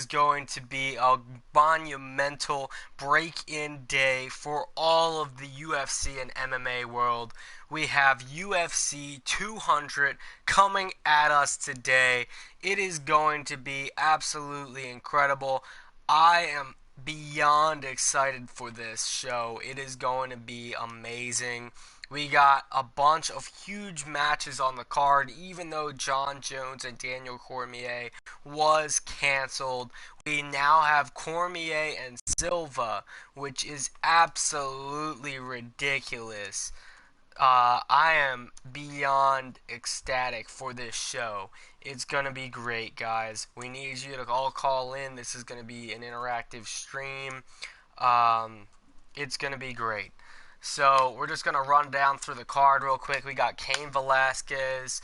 is going to be a monumental break-in day for all of the UFC and MMA world. We have UFC 200 coming at us today. It is going to be absolutely incredible. I am beyond excited for this show. It is going to be amazing. We got a bunch of huge matches on the card, even though John Jones and Daniel Cormier was canceled. We now have Cormier and Silva, which is absolutely ridiculous. I am beyond ecstatic for this show. It's going to be great, guys. We need you to all call in. This is going to be an interactive stream. It's going to be great. So we're just going to run down through the card real quick. We got Cain Velasquez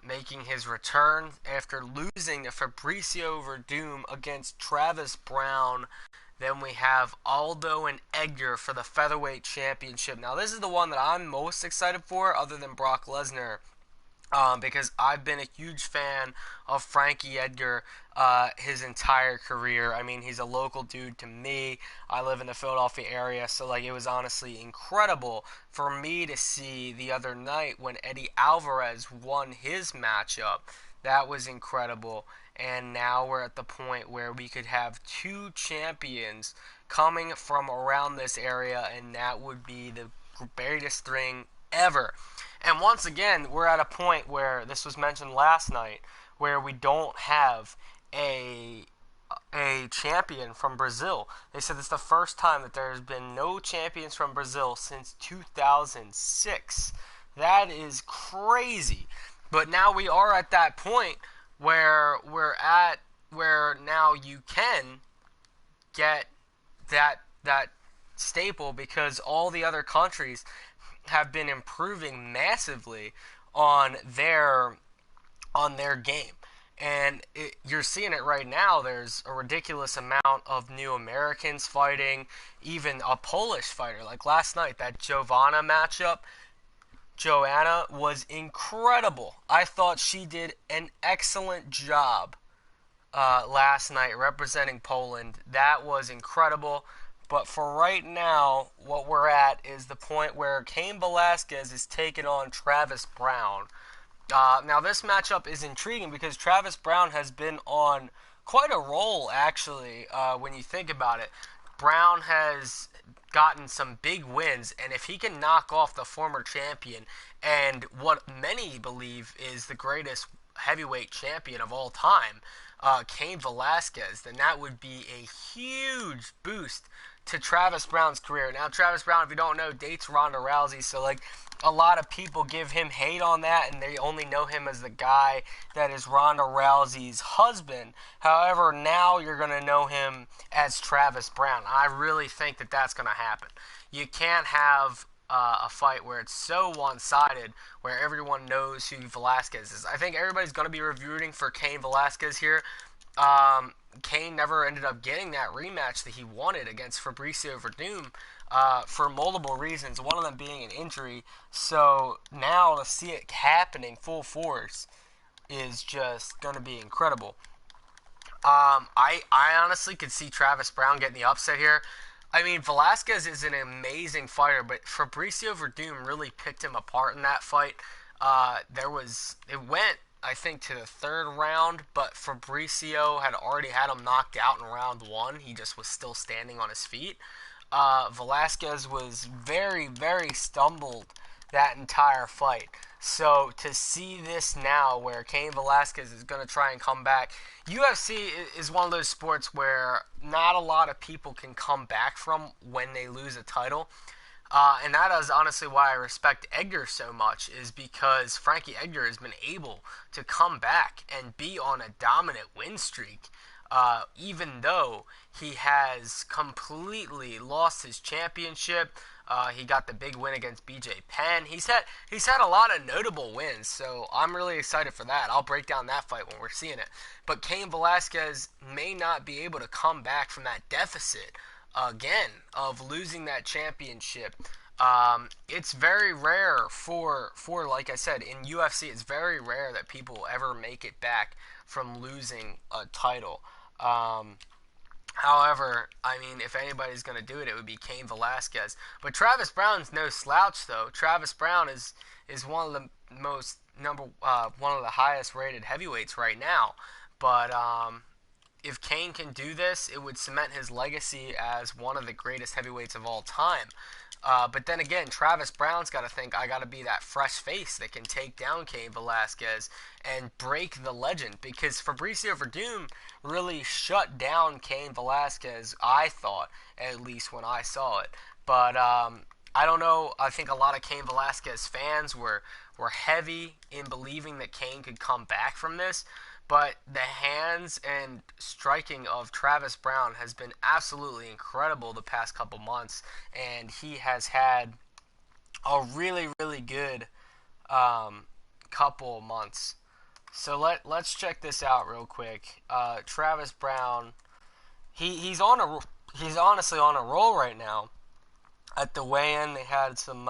making his return after losing to Fabricio Verdum against Travis Brown. Then we have Aldo and Edgar for the featherweight championship. Now this is the one that I'm most excited for, other than Brock Lesnar, because I've been a huge fan of Frankie Edgar his entire career. I mean, he's a local dude to me. I live in the Philadelphia area, so like it was honestly incredible for me to see the other night when Eddie Alvarez won his matchup. That was incredible. And now we're at the point where we could have two champions coming from around this area, and that would be the greatest thing ever. And once again, we're at a point where this was mentioned last night, where we don't have a champion from Brazil. They said it's the first time that there's been no champions from Brazil since 2006. That is crazy. But now we are at that point where now you can get that staple, because all the other countries have been improving massively on their game. And you're seeing it right now. There's a ridiculous amount of new Americans fighting, even a Polish fighter. Like last night, that Joanna was incredible. I thought she did an excellent job last night representing Poland. That was incredible. But for right now, what we're at is the point where Cain Velasquez is taking on Travis Brown. Now, this matchup is intriguing because Travis Brown has been on quite a roll, actually, when you think about it. Brown has gotten some big wins, and if he can knock off the former champion and what many believe is the greatest heavyweight champion of all time, Cain Velasquez, then that would be a huge boost to Travis Brown's career. Now, Travis Brown, if you don't know, dates Ronda Rousey, so like a lot of people give him hate on that, and they only know him as the guy that is Ronda Rousey's husband. However, now you're going to know him as Travis Brown. I really think that that's going to happen. You can't have a fight where it's so one-sided, where everyone knows who Velasquez is. I think everybody's going to be rooting for Cain Velasquez here. Cain never ended up getting that rematch that he wanted against Fabricio Verdum for multiple reasons, one of them being an injury. So now to see it happening full force is just going to be incredible. I honestly could see Travis Brown getting the upset here. I mean, Velasquez is an amazing fighter, but Fabricio Verdum really picked him apart in that fight. It went, I think, to the third round, but Fabricio had already had him knocked out in round one. He just was still standing on his feet. Velasquez was very, very stumbled that entire fight. So to see this now where Cain Velasquez is going to try and come back, UFC is one of those sports where not a lot of people can come back from when they lose a title. And that is honestly why I respect Edgar so much, is because Frankie Edgar has been able to come back and be on a dominant win streak, even though he has completely lost his championship. He got the big win against BJ Penn. He's had a lot of notable wins, so I'm really excited for that. I'll break down that fight when we're seeing it. But Cain Velasquez may not be able to come back from that deficit again of losing that championship. It's very rare for like I said, in UFC, it's very rare that people ever make it back from losing a title. However, I mean, if anybody's going to do it, it would be Cain Velasquez. But Travis Brown's no slouch, though. Travis Brown is one of the most one of the highest rated heavyweights right now. But if Cain can do this, it would cement his legacy as one of the greatest heavyweights of all time. But then again, Travis Brown's got to think, I got to be that fresh face that can take down Cain Velasquez and break the legend. Because Fabricio Verdum really shut down Cain Velasquez, I thought, at least when I saw it. But I don't know. I think a lot of Cain Velasquez fans were heavy in believing that Cain could come back from this. But the hands and striking of Travis Brown has been absolutely incredible the past couple months, and he has had a really, really good couple months. So let's check this out real quick. Travis Brown, he's he's honestly on a roll right now. At the weigh-in, they had some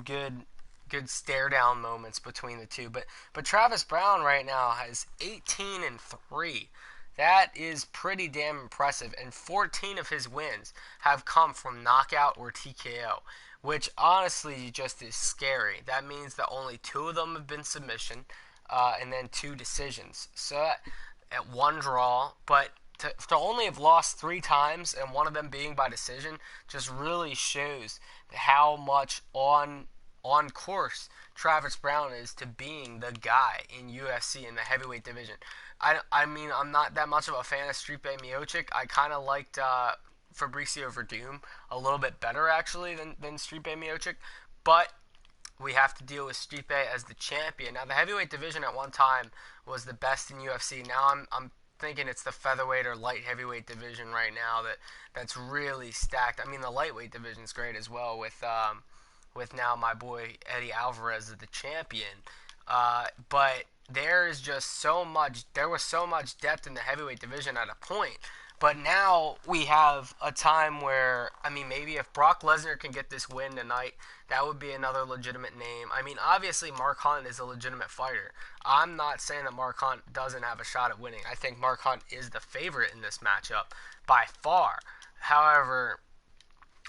good stare down moments between the two. But Travis Brown right now has 18-3. That is pretty damn impressive. And 14 of his wins have come from knockout or TKO, which honestly just is scary. That means that only 2 of them have been submission, and then 2 decisions. So at 1 draw, but to only have lost 3 times and 1 of them being by decision just really shows how much on course Travis Brown is to being the guy in UFC in the heavyweight division. I mean, I'm not that much of a fan of Stipe Miocic. I kind of liked Fabricio Verdum a little bit better, actually, than Stipe Miocic. But we have to deal with Stipe as the champion. Now, the heavyweight division at one time was the best in UFC. Now I'm thinking it's the featherweight or light heavyweight division right now that's really stacked. I mean, the lightweight division's great as well with now my boy Eddie Alvarez as the champion. But there was so much depth in the heavyweight division at a point. But now we have a time where, I mean, maybe if Brock Lesnar can get this win tonight, that would be another legitimate name. I mean, obviously Mark Hunt is a legitimate fighter. I'm not saying that Mark Hunt doesn't have a shot at winning. I think Mark Hunt is the favorite in this matchup by far. However,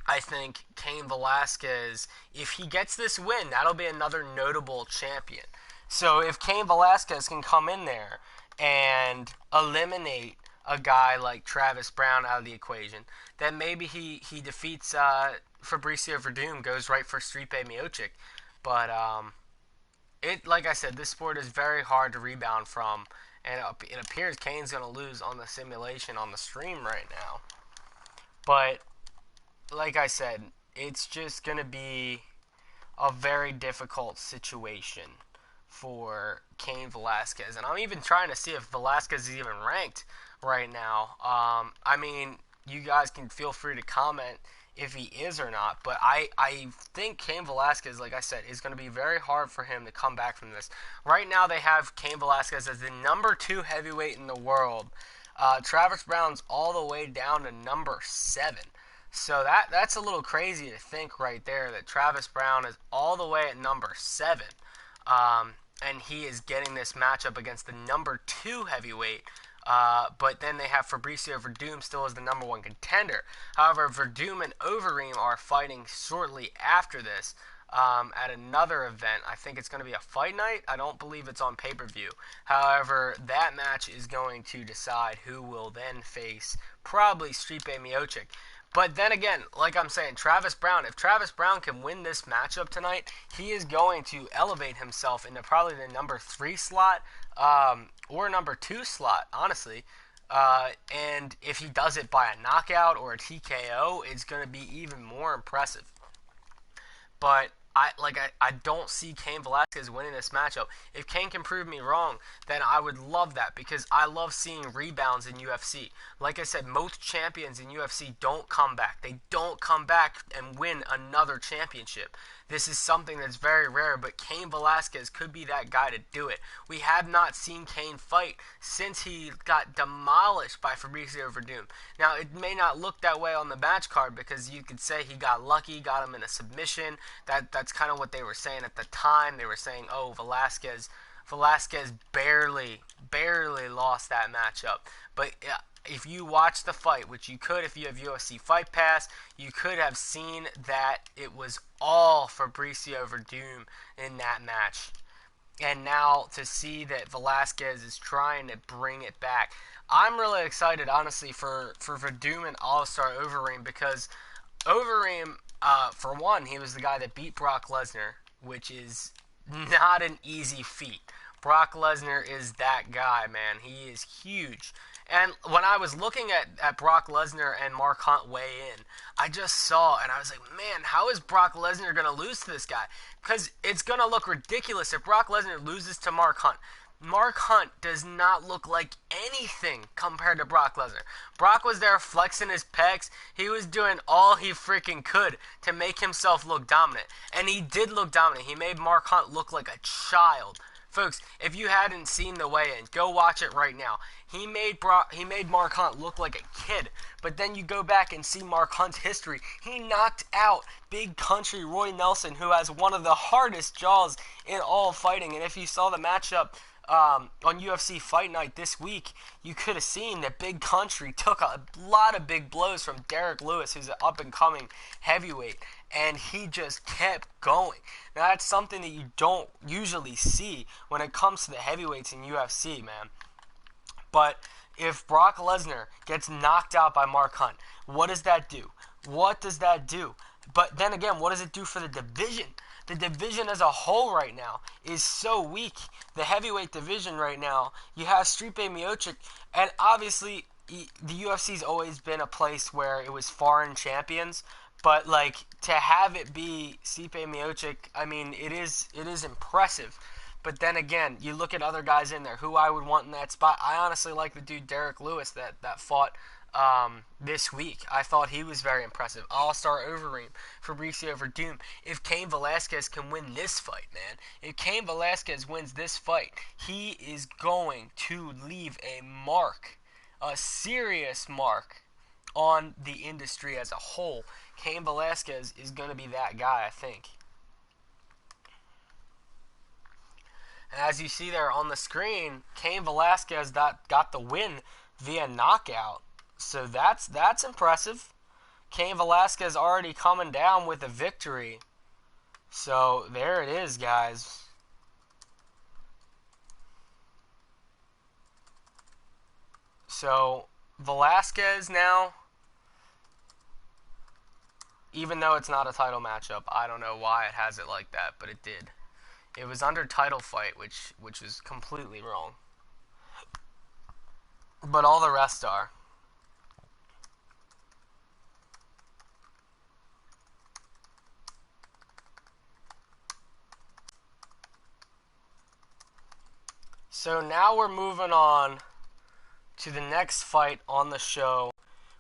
I think Cain Velasquez, if he gets this win, that'll be another notable champion. So if Cain Velasquez can come in there and eliminate a guy like Travis Brown out of the equation, then maybe he defeats Fabricio Verdum, goes right for Stipe Miocic. But like I said, this sport is very hard to rebound from, and it appears Cain's going to lose on the simulation on the stream right now. But like I said, it's just going to be a very difficult situation for Cain Velasquez. And I'm even trying to see if Velasquez is even ranked right now. I mean, you guys can feel free to comment if he is or not. But I think Cain Velasquez, like I said, is going to be very hard for him to come back from this. Right now they have Cain Velasquez as the number 2 heavyweight in the world. Travis Brown's all the way down to number 7. So that's a little crazy to think right there that Travis Brown is all the way at number 7. And he is getting this matchup against the number 2 heavyweight. But then they have Fabricio Verdum still as the number 1 contender. However, Verdum and Overeem are fighting shortly after this at another event. I think it's going to be a fight night. I don't believe it's on pay-per-view. However, that match is going to decide who will then face probably Stipe Miocic. But then again, like I'm saying, Travis Brown, if Travis Brown can win this matchup tonight, he is going to elevate himself into probably the number 3 slot or number 2 slot, honestly. And if he does it by a knockout or a TKO, it's going to be even more impressive. But I don't see Cain Velasquez winning this matchup. If Cain can prove me wrong, then I would love that because I love seeing rebounds in UFC. Like I said, most champions in UFC don't come back. They don't come back and win another championship. This is something that's very rare, but Cain Velasquez could be that guy to do it. We have not seen Cain fight since he got demolished by Fabricio Verdum. Now, it may not look that way on the match card because you could say he got lucky, got him in a submission. That's kind of what they were saying at the time. They were saying, oh, Velasquez Velasquez barely lost that matchup. But if you watch the fight, which you could if you have UFC Fight Pass, you could have seen that it was all Fabricio Verdum in that match. And now to see that Velasquez is trying to bring it back. I'm really excited, honestly, for Verdum and All-Star Overeem, because Overeem, for one, he was the guy that beat Brock Lesnar, which is not an easy feat. Brock Lesnar is that guy, man. He is huge. And when I was looking at Brock Lesnar and Mark Hunt weigh in, I just saw and I was like, man, how is Brock Lesnar going to lose to this guy? Because it's going to look ridiculous if Brock Lesnar loses to Mark Hunt. Mark Hunt does not look like anything compared to Brock Lesnar. Brock was there flexing his pecs. He was doing all he freaking could to make himself look dominant. And he did look dominant. He made Mark Hunt look like a child. Folks, if you hadn't seen the weigh-in, go watch it right now. He made Mark Hunt look like a kid. But then you go back and see Mark Hunt's history. He knocked out Big Country Roy Nelson, who has one of the hardest jaws in all of fighting. And if you saw the matchup on UFC Fight Night this week, you could have seen that Big Country took a lot of big blows from Derek Lewis, who's an up-and-coming heavyweight, and he just kept going. Now, that's something that you don't usually see when it comes to the heavyweights in UFC, man. But if Brock Lesnar gets knocked out by Mark Hunt, what does that do? What does that do? But then again, what does it do for the division? The division as a whole right now is so weak. The heavyweight division right now, you have Stipe Miocic, and obviously the UFC's always been a place where it was foreign champions, but like to have it be Stipe Miocic, I mean, it is impressive. But then again, you look at other guys in there who I would want in that spot. I honestly like the dude Derek Lewis that fought this week. I thought he was very impressive. All-Star Overeem, Fabricio Verdum. If Cain Velasquez can win this fight, man, if Cain Velasquez wins this fight, he is going to leave a mark, a serious mark on the industry as a whole. Cain Velasquez is going to be that guy, I think. And as you see there on the screen, Cain Velasquez got the win via knockout. So that's impressive. Cain Velasquez already coming down with a victory. So there it is, guys. So Velasquez now, even though it's not a title matchup, I don't know why it has it like that, but it did. It was under title fight, which was completely wrong. But all the rest are. So now we're moving on to the next fight on the show,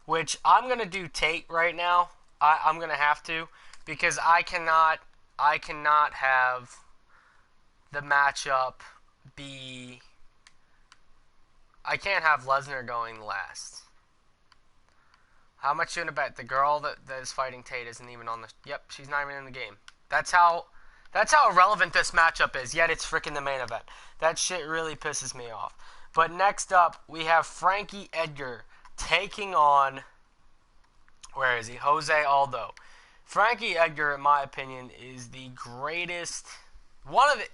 which I'm going to do Tate right now. I'm going to have to, because I cannot have the matchup be... I can't have Lesnar going last. How much you going to bet the girl that is fighting Tate isn't even on the... Yep, she's not even in the game. That's how irrelevant this matchup is, yet it's freaking the main event. That shit really pisses me off. But next up, we have Frankie Edgar taking on... Where is he? Jose Aldo. Frankie Edgar, in my opinion, is the greatest...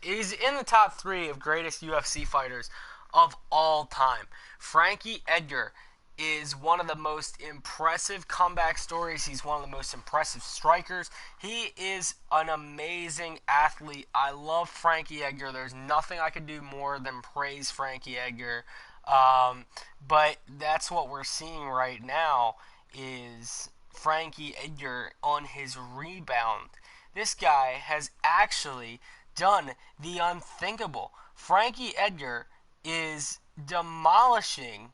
He's in the top 3 of greatest UFC fighters of all time. Frankie Edgar is one of the most impressive comeback stories. He's one of the most impressive strikers. He is an amazing athlete. I love Frankie Edgar. There's nothing I could do more than praise Frankie Edgar. But that's what we're seeing right now is Frankie Edgar on his rebound. This guy has actually done the unthinkable. Frankie Edgar is demolishing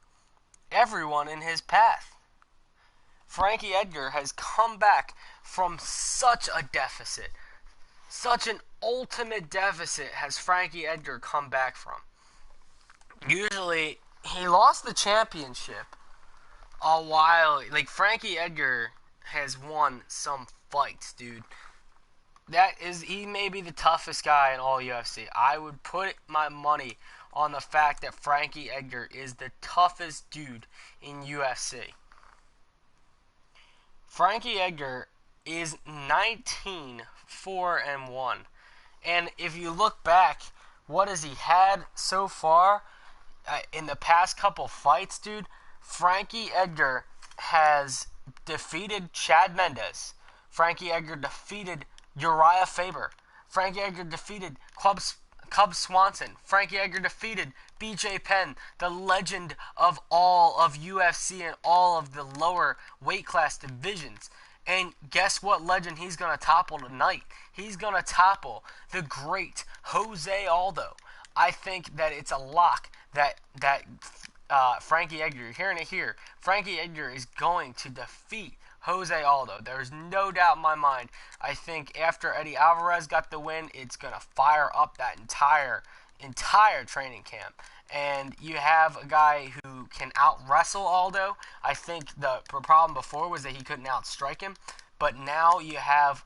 everyone in his path. Frankie Edgar has come back from such a deficit. Such an ultimate deficit has Frankie Edgar come back from. Usually, he lost the championship a while. Like, Frankie Edgar has won some fights, dude. he may be the toughest guy in all UFC. I would put my money on the fact that Frankie Edgar is the toughest dude in UFC. Frankie Edgar is 19-4-1. And if you look back, what has he had so far in the past couple fights, dude? Frankie Edgar has defeated Chad Mendes. Frankie Edgar defeated Uriah Faber. Frankie Edgar defeated Cub Swanson. Frankie Edgar defeated BJ Penn, the legend of all of UFC and all of the lower weight class divisions. And guess what legend he's going to topple tonight? He's going to topple the great Jose Aldo. I think that it's a lock that Frankie Edgar, you're hearing it here, Frankie Edgar is going to defeat Jose Aldo. There's no doubt in my mind. I think after Eddie Alvarez got the win, it's going to fire up that entire training camp. And you have a guy who can out-wrestle Aldo. I think the problem before was that he couldn't outstrike him. But now you have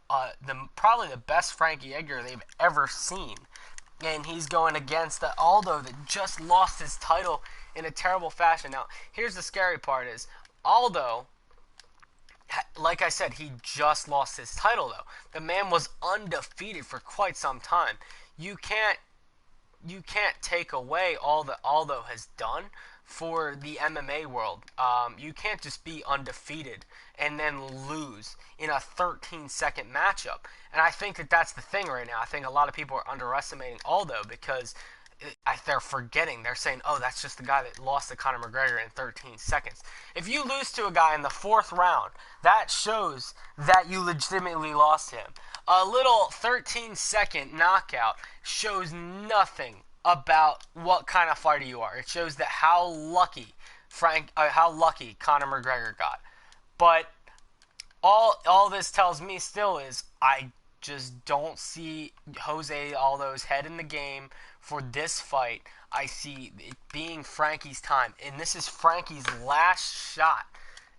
probably the best Frankie Edgar they've ever seen. And he's going against the Aldo that just lost his title in a terrible fashion. Now, here's the scary part is Aldo, like I said, he just lost his title, though. The man was undefeated for quite some time. You can't take away all that Aldo has done for the MMA world. You can't just be undefeated and then lose in a 13-second matchup. And I think that that's the thing right now. I think a lot of people are underestimating Aldo because they're forgetting. They're saying, oh, that's just the guy that lost to Conor McGregor in 13 seconds. If you lose to a guy in the 4th round, that shows that you legitimately lost him. A little 13-second knockout shows nothing about what kind of fighter you are. It shows that how lucky Conor McGregor got. But all this tells me still is I just don't see Jose Aldo's head in the game for this fight. I see it being Frankie's time, and this is Frankie's last shot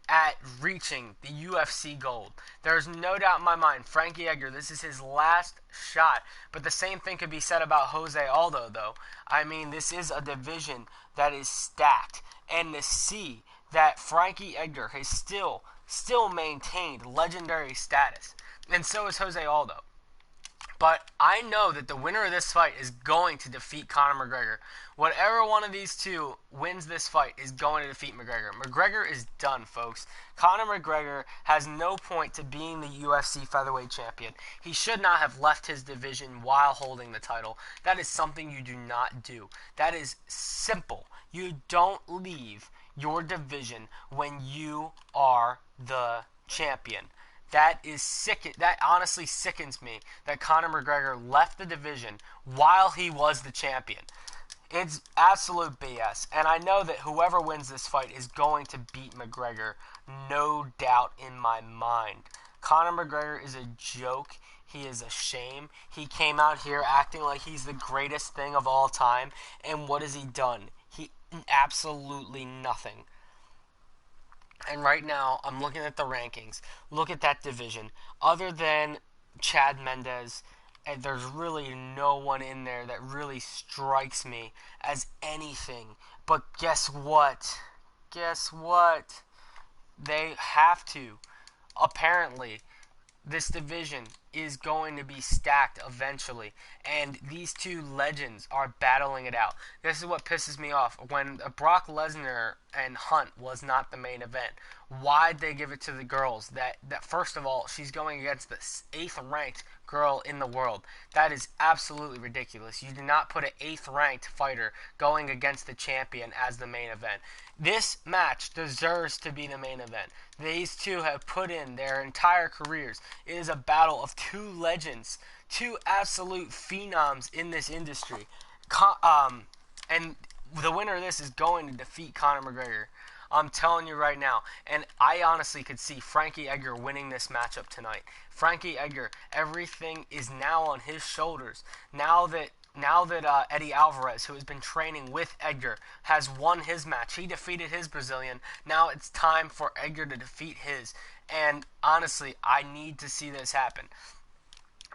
at reaching the UFC gold. There's no doubt in my mind, Frankie Edgar, this is his last shot. But the same thing could be said about Jose Aldo, though. I mean, this is a division that is stacked. And to see that Frankie Edgar has still maintained legendary status, and so is Jose Aldo. But I know that the winner of this fight is going to defeat Conor McGregor. Whatever one of these two wins this fight is going to defeat McGregor. McGregor is done, folks. Conor McGregor has no point to being the UFC featherweight champion. He should not have left his division while holding the title. That is something you do not do. That is simple. You don't leave your division when you are the champion. That honestly sickens me that Conor McGregor left the division while he was the champion. It's absolute BS. And I know that whoever wins this fight is going to beat McGregor. No doubt in my mind. Conor McGregor is a joke. He is a shame. He came out here acting like he's the greatest thing of all time. And what has he done? Absolutely nothing. And right now, I'm looking at the rankings. Look at that division. Other than Chad Mendes, and there's really no one in there that really strikes me as anything. But guess what? They have to. Apparently, this division is going to be stacked eventually, and these two legends are battling it out. This is what pisses me off. When Brock Lesnar and Hunt was not the main event, why'd they give it to the girls? That first of all, she's going against the 8th ranked girl in the world. That is absolutely ridiculous. You do not put an 8th ranked fighter going against the champion as the main event. This match deserves to be the main event. These two have put in their entire careers. It is a battle of two legends, two absolute phenoms in this industry. And the winner of this is going to defeat Conor McGregor. I'm telling you right now. And I honestly could see Frankie Edgar winning this matchup tonight. Frankie Edgar, everything is now on his shoulders. Now that Eddie Alvarez, who has been training with Edgar, has won his match. He defeated his Brazilian. Now it's time for Edgar to defeat his. And honestly, I need to see this happen.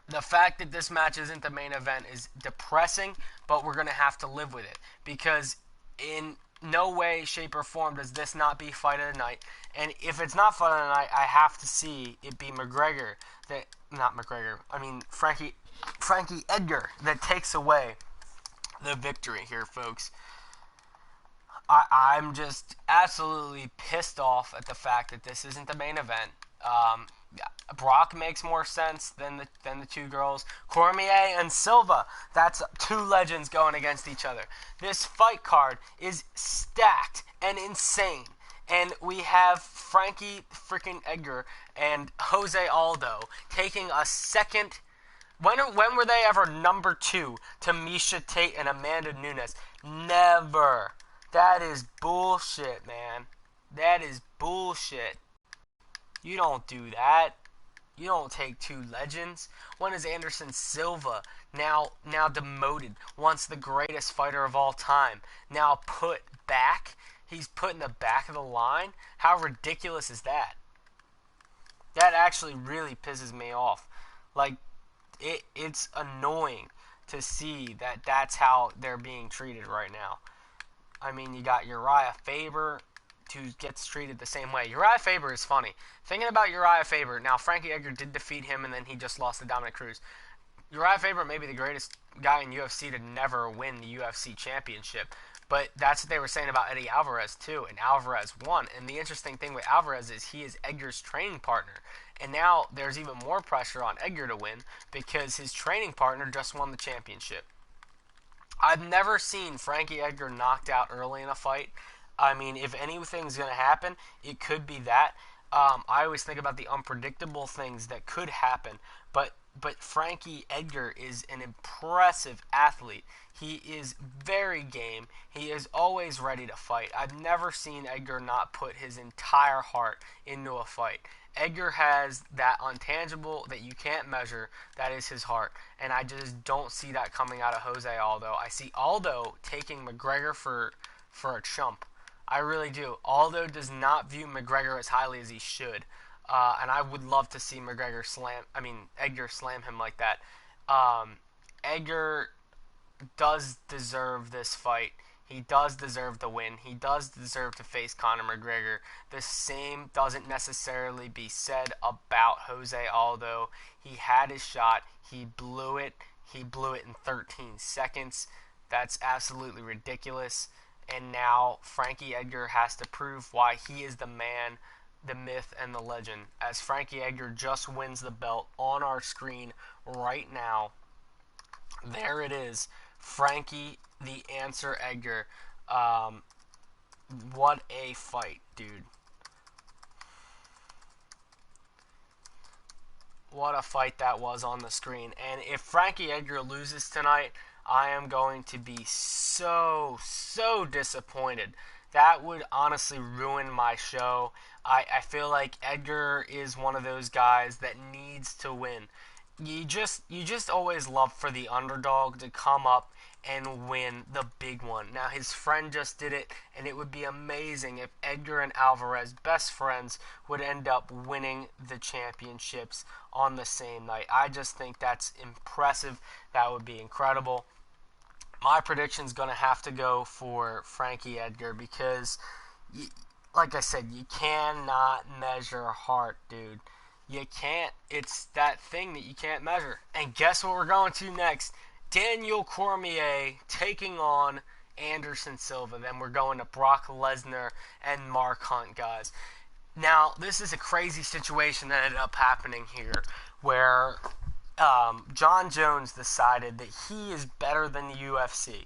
The fact that this match isn't the main event is depressing, but we're going to have to live with it because in no way, shape, or form does this not be fight of the night. And if it's not fight of the night, I have to see it be McGregor that not McGregor. I mean Frankie Edgar that takes away the victory here, folks. I'm just absolutely pissed off at the fact that this isn't the main event. Brock makes more sense than the two girls. Cormier and Silva, that's two legends going against each other. This fight card is stacked and insane. And we have Frankie freaking Edgar and Jose Aldo taking a second. When were they ever number 2 to Miesha Tate and Amanda Nunes? Never. That is bullshit, man. That is bullshit. You don't do that. You don't take two legends. When is Anderson Silva, now demoted, once the greatest fighter of all time, now put back? He's put in the back of the line? How ridiculous is that? That actually really pisses me off. Like, it's annoying to see that that's how they're being treated right now. I mean, you got Uriah Faber, who gets treated the same way. Uriah Faber is funny. Thinking about Uriah Faber, now Frankie Edgar did defeat him and then he just lost to Dominic Cruz. Uriah Faber may be the greatest guy in UFC to never win the UFC championship, but that's what they were saying about Eddie Alvarez too, and Alvarez won. And the interesting thing with Alvarez is he is Edgar's training partner, and now there's even more pressure on Edgar to win because his training partner just won the championship. I've never seen Frankie Edgar knocked out early in a fight. I mean, if anything's going to happen, it could be that. I always think about the unpredictable things that could happen, but Frankie Edgar is an impressive athlete. He is very game. He is always ready to fight. I've never seen Edgar not put his entire heart into a fight. Edgar has that intangible that you can't measure, that is his heart. And I just don't see that coming out of Jose Aldo. I see Aldo taking McGregor for a chump. I really do. Aldo does not view McGregor as highly as he should. And I would love to see Edgar slam him like that. Edgar does deserve this fight. He does deserve the win. He does deserve to face Conor McGregor. The same doesn't necessarily be said about Jose Aldo. He had his shot. He blew it. He blew it in 13 seconds. That's absolutely ridiculous. And now Frankie Edgar has to prove why he is the man, the myth, and the legend. As Frankie Edgar just wins the belt on our screen right now. There it is. Frankie the Answer Edgar. What a fight, dude. What a fight that was on the screen. And if Frankie Edgar loses tonight, I am going to be so disappointed. That would honestly ruin my show. I feel like Edgar is one of those guys that needs to win. You just always love for the underdog to come up and win the big one. Now, his friend just did it, and it would be amazing if Edgar and Alvarez, best friends, would end up winning the championships on the same night. I just think that's impressive. That would be incredible. My prediction's going to have to go for Frankie Edgar because, like I said, you cannot measure heart, dude. You can't. It's that thing that you can't measure. And guess what we're going to next? Daniel Cormier taking on Anderson Silva. Then we're going to Brock Lesnar and Mark Hunt, guys. Now, this is a crazy situation that ended up happening here where John Jones decided that he is better than the UFC.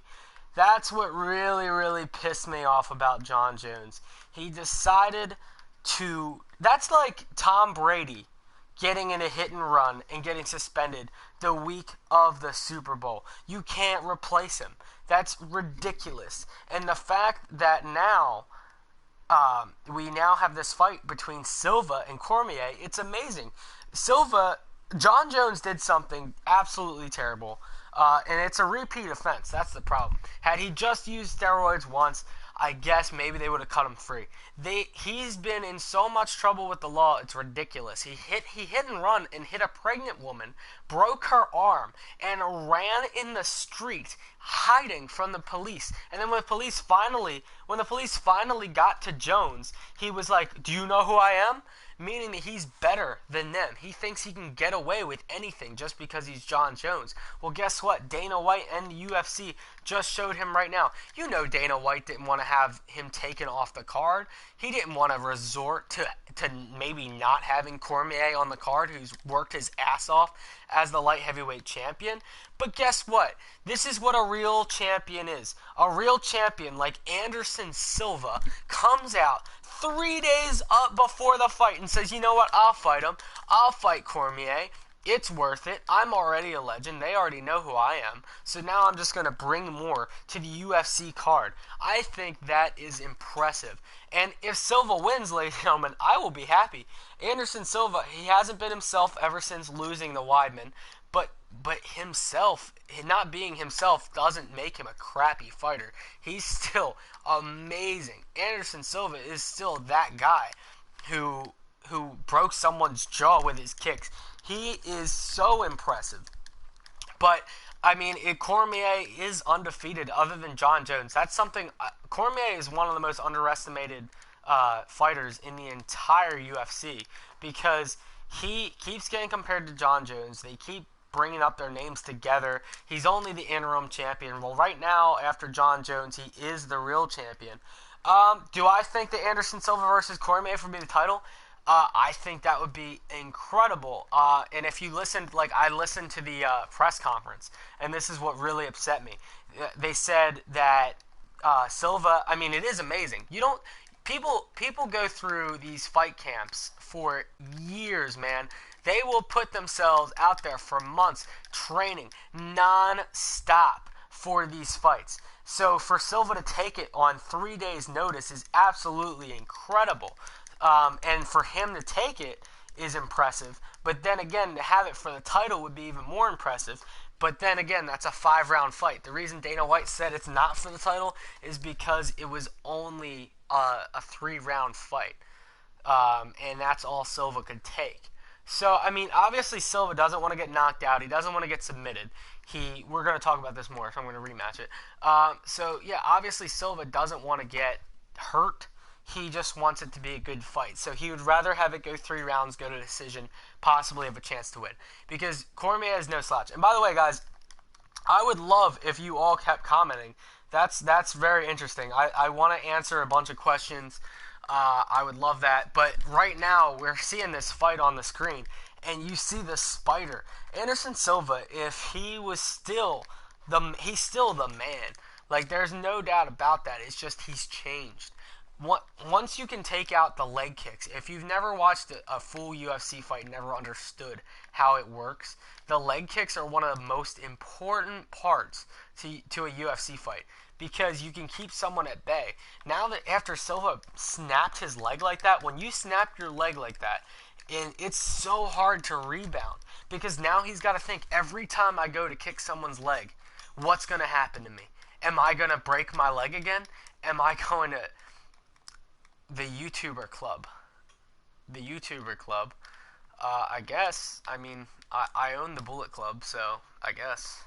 That's what really pissed me off about John Jones. He decided to... That's like Tom Brady getting in a hit and run and getting suspended the week of the Super Bowl. You can't replace him. That's ridiculous. And the fact that now we now have this fight between Silva and Cormier, it's amazing. John Jones did something absolutely terrible, and it's a repeat offense. That's the problem. Had he just used steroids once, I guess maybe they would have cut him free. He's been in so much trouble with the law, it's ridiculous. He hit and run and hit a pregnant woman, broke her arm, and ran in the street hiding from the police. And then when the police finally got to Jones, he was like, "Do you know who I am?" Meaning that he's better than them. He thinks he can get away with anything just because he's Jon Jones. Well, guess what? Dana White and the UFC just showed him right now. You know Dana White didn't want to have him taken off the card. He didn't want to resort to maybe not having Cormier on the card, who's worked his ass off as the light heavyweight champion. But guess what? This is what a real champion is. A real champion like Anderson Silva comes out 3 days up before the fight and says, "You know what? I'll fight him. I'll fight Cormier. It's worth it. I'm already a legend. They already know who I am. So now I'm just going to bring more to the UFC card." I think that is impressive. And if Silva wins, ladies and gentlemen, I will be happy. Anderson Silva, he hasn't been himself ever since losing the Weidman. But himself, not being himself, doesn't make him a crappy fighter. He's still amazing. Anderson Silva is still that guy who broke someone's jaw with his kicks. He is so impressive. But, I mean, Cormier is undefeated other than Jon Jones. That's something... Cormier is one of the most underestimated fighters in the entire UFC because he keeps getting compared to Jon Jones. They keep bringing up their names together. He's only the interim champion. Well, right now, after Jon Jones, he is the real champion. Do I think that Anderson Silva versus Cormier would be the title? I think that would be incredible. And if you listened, like I listened to the press conference, and this is what really upset me. They said that Silva, I mean, it is amazing. People go through these fight camps for years, man. They will put themselves out there for months training non-stop for these fights. So for Silva to take it on 3 days' notice is absolutely incredible. And for him to take it is impressive. But then again, to have it for the title would be even more impressive. But then again, that's a 5-round fight. The reason Dana White said it's not for the title is because it was only a 3-round fight. And that's all Silva could take. So, I mean, obviously Silva doesn't want to get knocked out. He doesn't want to get submitted. We're going to talk about this more, so I'm going to rematch it. So, yeah, obviously Silva doesn't want to get hurt. He just wants it to be a good fight. So he would rather have it go 3 rounds, go to decision, possibly have a chance to win. Because Cormier is no slouch. And by the way, guys, I would love if you all kept commenting. That's very interesting. I want to answer a bunch of questions. I would love that. But right now, we're seeing this fight on the screen, and you see the spider. Anderson Silva, if he was he's still the man. Like, there's no doubt about that. It's just he's changed. Once you can take out the leg kicks, if you've never watched a full UFC fight and never understood how it works, the leg kicks are one of the most important parts to a UFC fight because you can keep someone at bay. Now that after Silva snapped his leg like that, when you snap your leg like that, and it's so hard to rebound because now he's got to think every time I go to kick someone's leg, what's going to happen to me? Am I going to break my leg again? Am I going to... The YouTuber club. I guess. I mean, I own the Bullet Club, so I guess.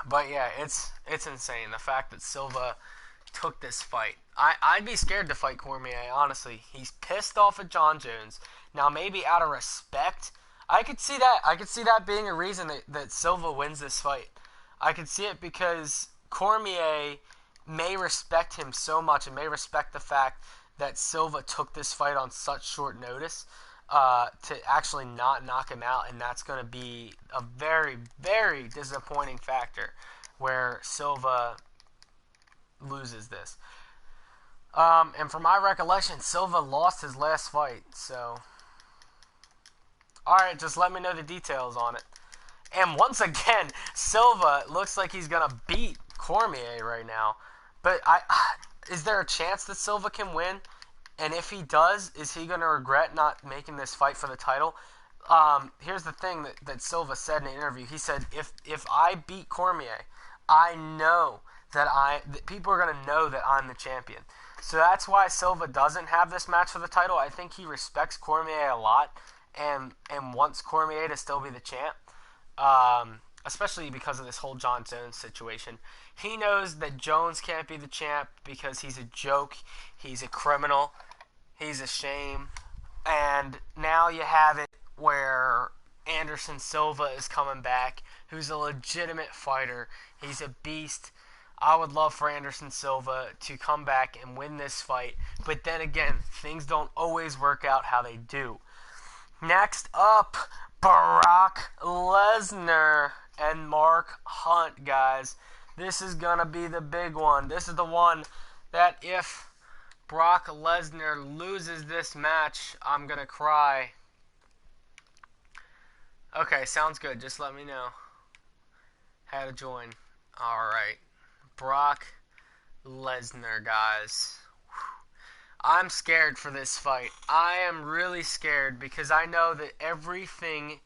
But yeah, it's insane. The fact that Silva took this fight. I'd be scared to fight Cormier, honestly. He's pissed off at Jon Jones. Now, maybe out of respect, I could see that. I could see that being a reason that Silva wins this fight. I could see it because Cormier may respect him so much and may respect the fact that Silva took this fight on such short notice to actually not knock him out, and that's going to be a very, very disappointing factor where Silva loses this. And from my recollection, Silva lost his last fight, so... Alright, just let me know the details on it. And once again, Silva looks like he's going to beat Cormier right now. But is there a chance that Silva can win? And if he does, is he going to regret not making this fight for the title? Here's the thing that Silva said in an interview. He said, if I beat Cormier, I know that people are going to know that I'm the champion. So that's why Silva doesn't have this match for the title. I think he respects Cormier a lot and wants Cormier to still be the champ, especially because of this whole Jon Jones situation. He knows that Jones can't be the champ because he's a joke, he's a criminal, he's a shame. And now you have it where Anderson Silva is coming back, who's a legitimate fighter. He's a beast. I would love for Anderson Silva to come back and win this fight. But then again, things don't always work out how they do. Next up, Brock Lesnar and Mark Hunt, guys. This is going to be the big one. This is the one that if Brock Lesnar loses this match, I'm going to cry. Okay, sounds good. Just let me know how to join. Alright. Brock Lesnar, guys. I'm scared for this fight. I am really scared because I know that everything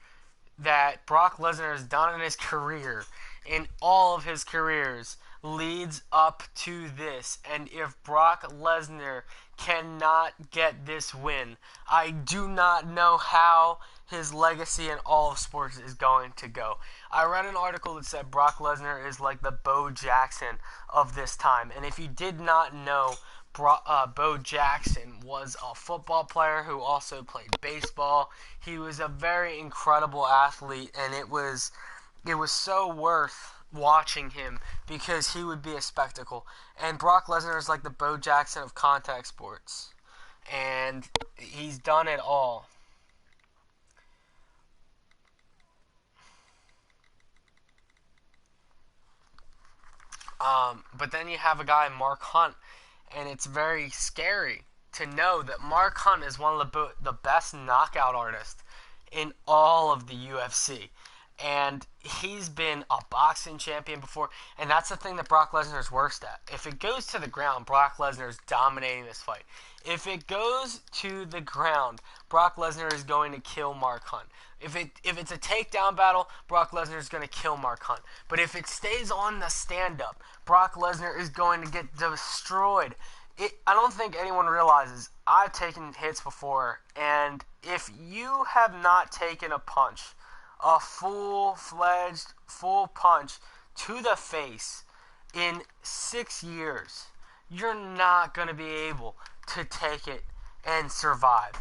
that Brock Lesnar has done in his career, in all of his careers, leads up to this. And if Brock Lesnar cannot get this win, I do not know how his legacy in all of sports is going to go. I read an article that said Brock Lesnar is like the Bo Jackson of this time. And if you did not know, Bo Jackson was a football player who also played baseball. He was a very incredible athlete, and it was so worth watching him because he would be a spectacle. And Brock Lesnar is like the Bo Jackson of contact sports, and he's done it all. But then you have a guy, Mark Hunt, and it's very scary to know that Mark Hunt is one of the best knockout artists in all of the UFC. And he's been a boxing champion before, and that's the thing that Brock Lesnar is worst at. If it goes to the ground, Brock Lesnar is dominating this fight. If it goes to the ground, Brock Lesnar is going to kill Mark Hunt. If it's a takedown battle, Brock Lesnar is going to kill Mark Hunt. But if it stays on the stand-up, Brock Lesnar is going to get destroyed. I don't think anyone realizes I've taken hits before, and if you have not taken a punch, a full-fledged, full punch to the face in 6 years, you're not going to be able to take it and survive.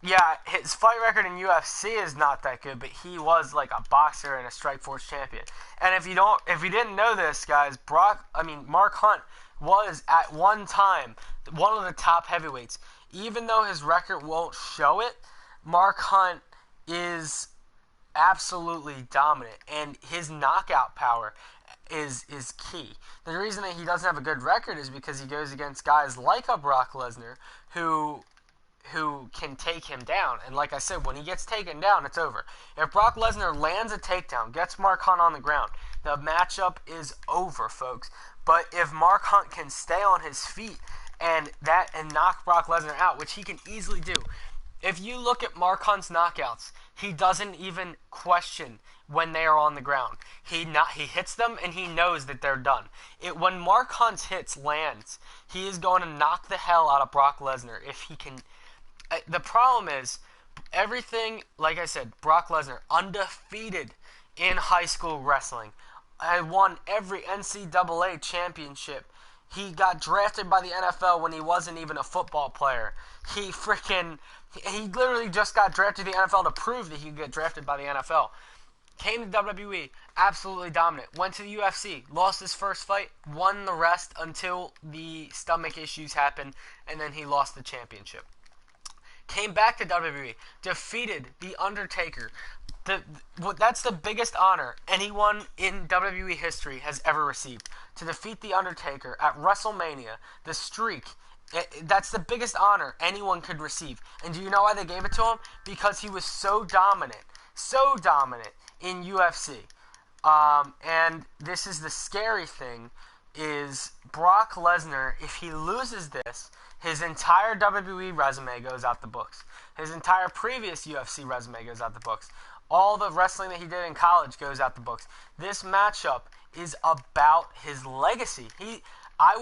Yeah, his fight record in UFC is not that good, but he was like a boxer and a Strikeforce champion. And if you didn't know this, guys, Mark Hunt was at one time one of the top heavyweights. Even though his record won't show it, Mark Hunt is absolutely dominant, and his knockout power is key. The reason that he doesn't have a good record is because he goes against guys like a Brock Lesnar who can take him down. And like I said, when he gets taken down, it's over. If Brock Lesnar lands a takedown, gets Mark Hunt on the ground, the matchup is over, folks. But if Mark Hunt can stay on his feet and knock Brock Lesnar out, which he can easily do. If you look at Mark Hunt's knockouts, he doesn't even question when they are on the ground. He hits them and he knows that they're done. When Mark Hunt's hits lands, he is going to knock the hell out of Brock Lesnar if he can. The problem is, everything, like I said, Brock Lesnar, undefeated in high school wrestling. I won every NCAA championship. He got drafted by the NFL when he wasn't even a football player. He literally just got drafted to the NFL to prove that he could get drafted by the NFL. Came to WWE, absolutely dominant. Went to the UFC, lost his first fight, won the rest until the stomach issues happened, and then he lost the championship. Came back to WWE, defeated The Undertaker. That's the biggest honor anyone in WWE history has ever received. To defeat The Undertaker at WrestleMania, the streak, that's the biggest honor anyone could receive. And do you know why they gave it to him? Because he was so dominant in UFC. And this is the scary thing, is Brock Lesnar, if he loses this, his entire WWE resume goes out the books. His entire previous UFC resume goes out the books. All the wrestling that he did in college goes out the books. This matchup is about his legacy. If I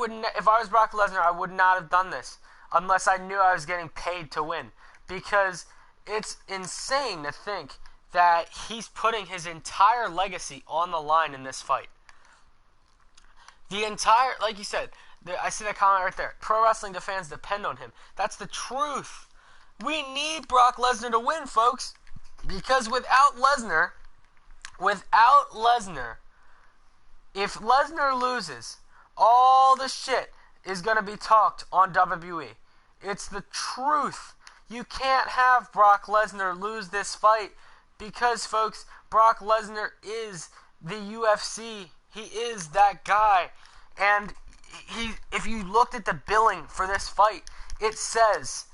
was Brock Lesnar, I would not have done this unless I knew I was getting paid to win. Because it's insane to think that he's putting his entire legacy on the line in this fight. Like you said, I see that comment right there. Pro wrestling fans depend on him. That's the truth. We need Brock Lesnar to win, folks. Because without Lesnar, if Lesnar loses, all the shit is going to be talked on WWE. It's the truth. You can't have Brock Lesnar lose this fight because, folks, Brock Lesnar is the UFC. He is that guy. And if you looked at the billing for this fight, it says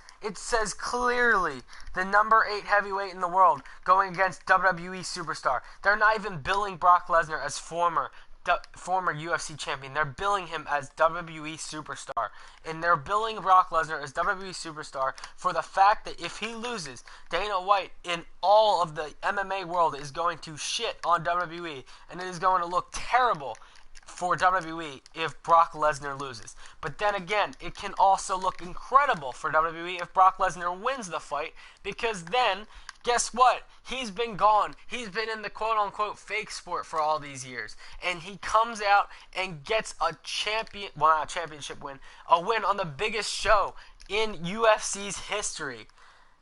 clearly the number 8 heavyweight in the world going against WWE superstar. They're not even billing Brock Lesnar as former UFC champion. They're billing him as WWE superstar. And they're billing Brock Lesnar as WWE superstar for the fact that if he loses, Dana White in all of the MMA world is going to shit on WWE. And it is going to look terrible for WWE if Brock Lesnar loses. But then again, it can also look incredible for WWE if Brock Lesnar wins the fight, because then, guess what? He's been gone. He's been in the quote-unquote fake sport for all these years. And he comes out and gets a not a championship win, a win on the biggest show in UFC's history.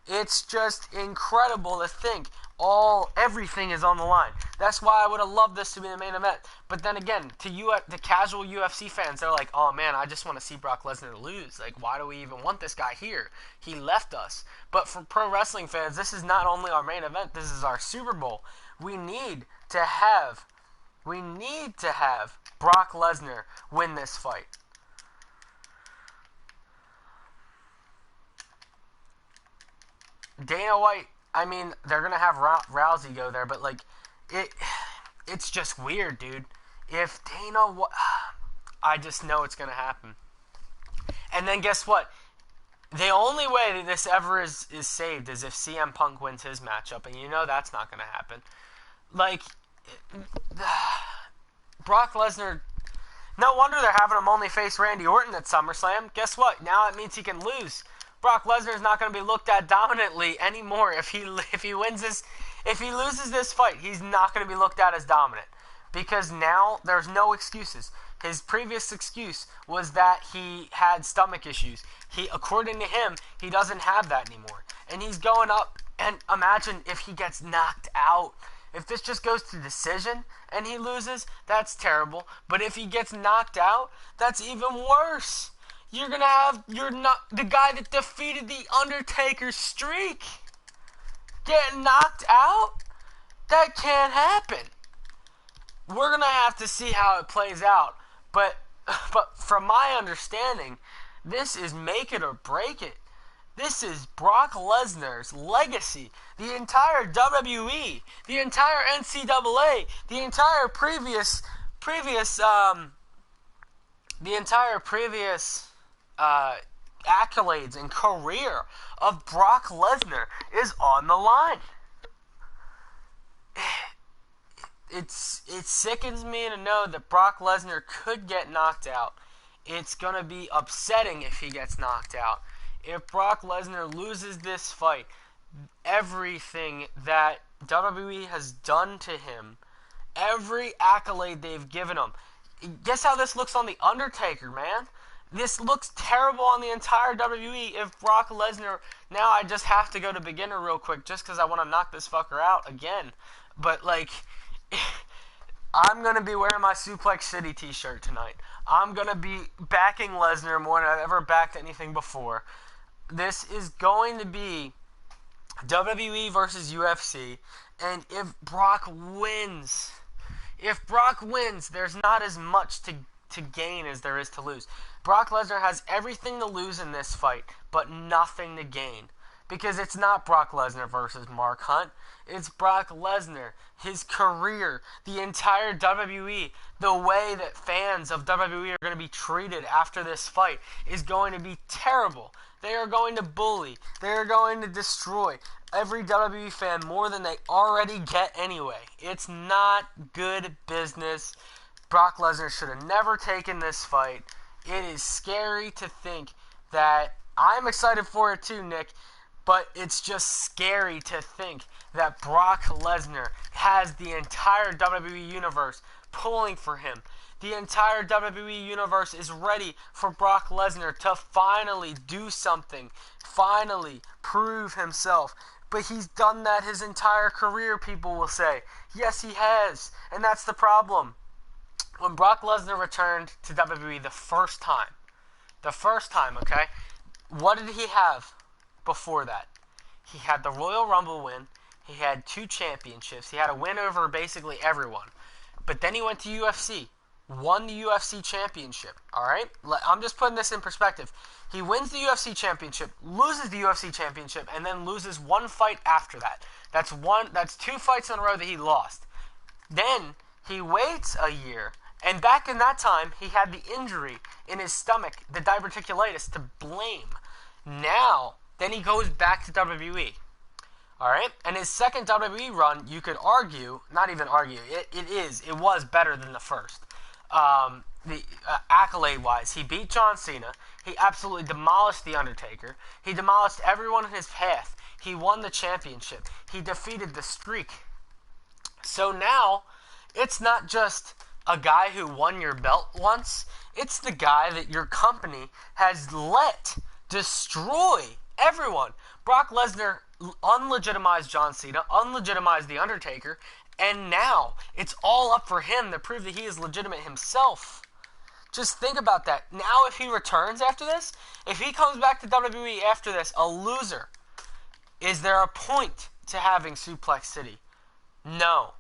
It's just incredible to think everything is on the line. That's why I would have loved this to be the main event. But then again, the casual UFC fans, they're like, oh man, I just want to see Brock Lesnar lose. Like, why do we even want this guy here? He left us. But for pro wrestling fans, this is not only our main event, this is our Super Bowl. We need to have Brock Lesnar win this fight. Dana White, I mean, they're going to have Rousey go there, but, like, it's just weird, dude. If I just know it's going to happen. And then guess what? The only way that this ever is saved is if CM Punk wins his matchup, and you know that's not going to happen. Like, Brock Lesnar, no wonder they're having him only face Randy Orton at SummerSlam. Guess what? Now it means he can lose. Brock Lesnar is not going to be looked at dominantly anymore. If he loses this fight, he's not going to be looked at as dominant, because now there's no excuses. His previous excuse was that he had stomach issues. According to him, he doesn't have that anymore, and he's going up. And imagine if he gets knocked out. If this just goes to decision and he loses, that's terrible. But if he gets knocked out, that's even worse. You're going to have the guy that defeated The Undertaker's streak get knocked out? That can't happen. We're going to have to see how it plays out. But from my understanding, this is make it or break it. This is Brock Lesnar's legacy. The entire WWE, the entire NCAA, the entire previous accolades and career of Brock Lesnar is on the line. It sickens me to know that Brock Lesnar could get knocked out. It's going to be upsetting if he gets knocked out. If Brock Lesnar loses this fight, everything that WWE has done to him, every accolade they've given him, guess how this looks on The Undertaker, man? This looks terrible on the entire WWE if Brock Lesnar... Now I just have to go to beginner real quick just because I want to knock this fucker out again. But, like, I'm going to be wearing my Suplex City t-shirt tonight. I'm going to be backing Lesnar more than I've ever backed anything before. This is going to be WWE versus UFC. And if Brock wins, there's not as much to gain as there is to lose. Brock Lesnar has everything to lose in this fight, but nothing to gain. Because it's not Brock Lesnar versus Mark Hunt. It's Brock Lesnar, his career, the entire WWE, the way that fans of WWE are going to be treated after this fight is going to be terrible. They are going to bully. They are going to destroy every WWE fan more than they already get anyway. It's not good business. Brock Lesnar should have never taken this fight. It is scary to think that I'm excited for it too, Nick. But it's just scary to think that Brock Lesnar has the entire WWE Universe pulling for him. The entire WWE Universe is ready for Brock Lesnar to finally do something, finally prove himself. But he's done that his entire career, people will say. Yes, he has. And that's the problem. When Brock Lesnar returned to WWE the first time, okay, what did he have? Before that, he had the Royal Rumble win. He had 2 championships. He had a win over basically everyone. But then he went to UFC, won the UFC championship. All right, I'm just putting this in perspective. He wins the UFC championship, loses the UFC championship, and then loses 1 fight after that. That's 2 fights in a row that he lost. Then he waits a year, and back in that time, he had the injury in his stomach, the diverticulitis, to blame. Now, then he goes back to WWE. Alright? And his second WWE run, you could argue, not even argue, it was better than the first. Accolade-wise, he beat John Cena. He absolutely demolished The Undertaker. He demolished everyone in his path. He won the championship. He defeated the Streak. So now, it's not just a guy who won your belt once. It's the guy that your company has let destroy everyone. Brock Lesnar unlegitimized John Cena, unlegitimized The Undertaker, and now it's all up for him to prove that he is legitimate himself. Just think about that. Now if he returns after this, if he comes back to WWE after this, a loser, is there a point to having Suplex City? No.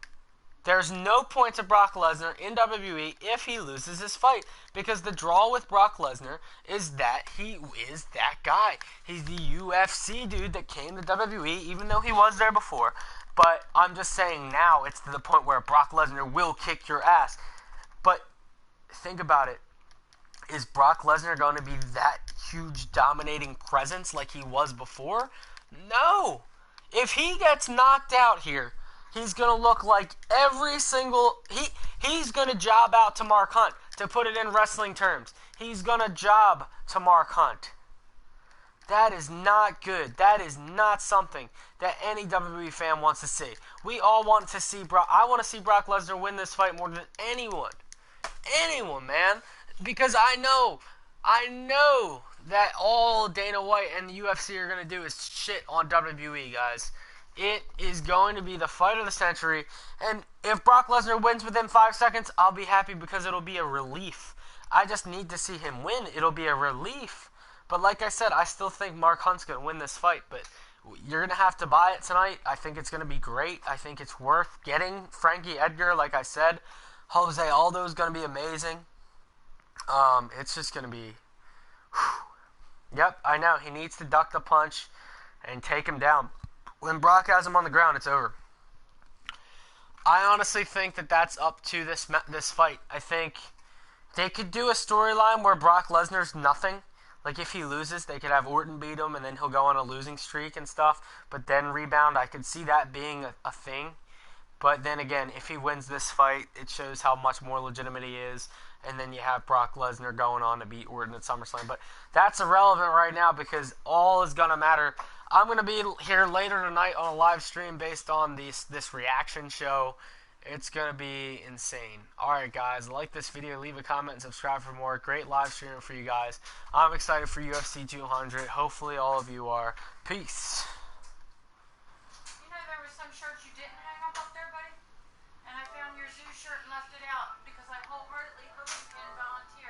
There's no point to Brock Lesnar in WWE if he loses this fight. Because the draw with Brock Lesnar is that he is that guy. He's the UFC dude that came to WWE, even though he was there before. But I'm just saying now it's to the point where Brock Lesnar will kick your ass. But think about it. Is Brock Lesnar going to be that huge dominating presence like he was before? No. If he gets knocked out here, he's going to look like every single... He's going to job out to Mark Hunt, to put it in wrestling terms. He's going to job to Mark Hunt. That is not good. That is not something that any WWE fan wants to see. We all want to see Brock... I want to see Brock Lesnar win this fight more than anyone. Anyone, man. Because I know that all Dana White and the UFC are going to do is shit on WWE, guys. It is going to be the fight of the century, and if Brock Lesnar wins within 5 seconds, I'll be happy because it'll be a relief. I just need to see him win. It'll be a relief. But like I said, I still think Mark Hunt's going to win this fight, but you're going to have to buy it tonight. I think it's going to be great. I think it's worth getting. Frankie Edgar, like I said. Jose Aldo is going to be amazing. It's just going to be... Yep, I know. He needs to duck the punch and take him down. When Brock has him on the ground, it's over. I honestly think that that's up to this fight. I think they could do a storyline where Brock Lesnar's nothing. Like, if he loses, they could have Orton beat him, and then he'll go on a losing streak and stuff, but then rebound. I could see that being a thing. But then again, if he wins this fight, it shows how much more legitimate he is, and then you have Brock Lesnar going on to beat Orton at SummerSlam. But that's irrelevant right now because all is going to matter. I'm going to be here later tonight on a live stream based on this reaction show. It's going to be insane. Alright guys, like this video, leave a comment, and subscribe for more. Great live streaming for you guys. I'm excited for UFC 200. Hopefully all of you are. Peace.